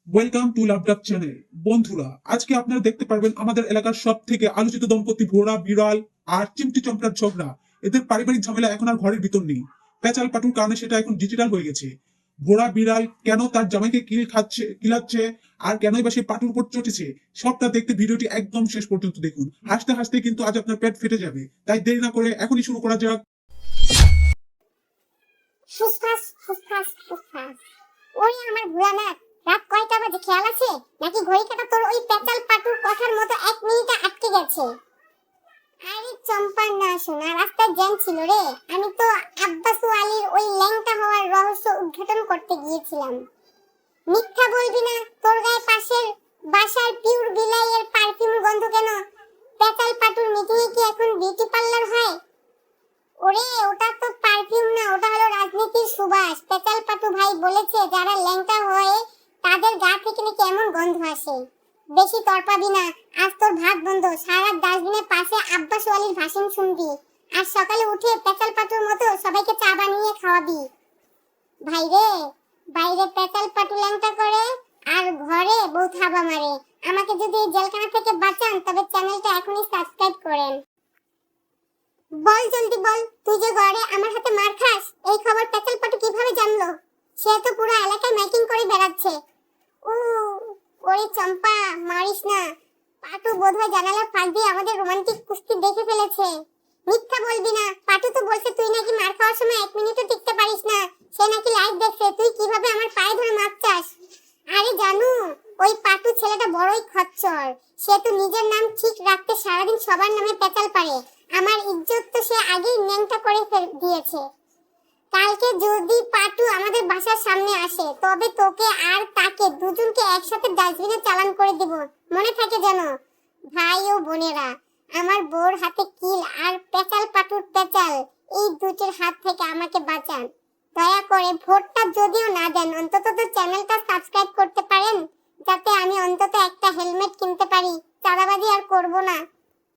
Welcome to লাভডাক channel. বন্ধুরা, আজকে আপনারা দেখতে পারবেন আমাদের এলাকার সব থেকে আলোচিত দম্পতি ভোরা বিড়াল আর চিমটি চমকার ঝগড়া। এদের পারিবারিক ঝামেলা এখন আর ঘরের ভিতর নেই, পেঁচাল পাটুর কারণে সেটা এখন ডিজিটাল হয়ে গেছে। ভোরা বিড়াল কেন তার জামাইকে কিলাচ্ছে আর কেনই বা সে পাটুর উপর চটেছে, সবটা দেখতে ভিডিওটি একদম শেষ পর্যন্ত দেখুন। হাসতে হাসতে কিন্তু আজ আপনার পেট ফেটে যাবে, তাই দেরি না করে এখনই শুরু করা যাক। ফুসফাস ফুসফাস ফুসফাস। ওই আমার ভোলানাথ, রাত কয়টা বাজে খেয়াল আছে নাকি? ঘড়ি কাঁটা তোর ওই পেঁচাল পাটুর কথার মতো 1 মিনিটে আটকে গেছে। আরে চম্পার না শোনা, রাস্তায় জ্যাম ছিল রে। আমি তো আব্বাসু আলীর ওই ল্যাংটা হওয়ার রহস্য উদ্ঘাটন করতে গিয়েছিলাম। মিথ্যা বলবি না, তোর গায়ে পাশের বাসার পিওর বিলাইয়ের পারফিউম গন্ধ কেন? পেঁচাল পাটুর মিটিংয়ে কি এখন বিউটি পার্লার হয়? ওরে ওটা তো পারফিউম না, ওটা হলো রাজনীতির সুবাস। পেঁচাল পাটু ভাই বলেছে যারা ল্যাংটা হয় তাদের গা থেকে নাকি এমন গন্ধ আসে। বেশি তরপাবি না, আজ তোর ভাত বন্ধ। সারা ডাস্টবিনের পাশে আব্বাস ওয়ালির ভাষণ শুনবি আর সকালে উঠে পেঁচাল পাটুর মতো সবাইকে চা বানিয়ে খাওয়াবি। ভাই রে, বাইরে পেঁচাল পাটু ল্যাংটা করে আর ঘরে বউ থাবা মারে। আমাকে যদি এই জেলখানা থেকে বাঁচান তবে চ্যানেলটা এখনই সাবস্ক্রাইব করেন। বল জলদি বল, তুই যে ঘরে আমার হাতে মার খাস এই খবর পেঁচাল পাটু কিভাবে জানলো? সে তো পুরো এলাকায় মাইকিং করে বেড়াচ্ছে। ও ওরে চম্পা, মারিস না। পাটু বোধহয় জানালার ফাঁক দিয়ে আমাদের রোমান্টিক কুস্তি দেখে ফেলেছে। মিথ্যা বলবি না, পাটু তো বলছে তুই নাকি মার খাওয়ার সময় 1 মিনিটও টিকতে পারিস না। সে নাকি লাইভ দেখছে তুই কিভাবে আমার পায়ে ধরে মাপ চাস। আরে জানু, ওই পাটু ছেলেটা বড়ই খচ্চর। সে তো নিজের নাম ঠিক রাখতে সারাদিন সবার নামে পেঁচাল পারে। আমার ইজ্জত তো সে আগেই ন্যাংটা করে দিয়েছে। কালকে যদি পাটু আমাদের বাসার সামনে আসে তবে তোকে আর তাকে দুজনকে একসাথে ডাস্টবিনে চালান করে দেব, মনে থাকে যেন। ভাই ও বোনেরা, আমার বোর হাতে কিল আর পেঁচাল পাটুর পেঁচাল, এই দুটির হাত থেকে আমাকে বাঁচান। দয়া করে ভোটটা যদিও না দেন, অন্তত তো চ্যানেলটা সাবস্ক্রাইব করতে পারেন, যাতে আমি অন্তত একটা হেলমেট কিনতে পারি। চাঁদাবাজি আর করব না।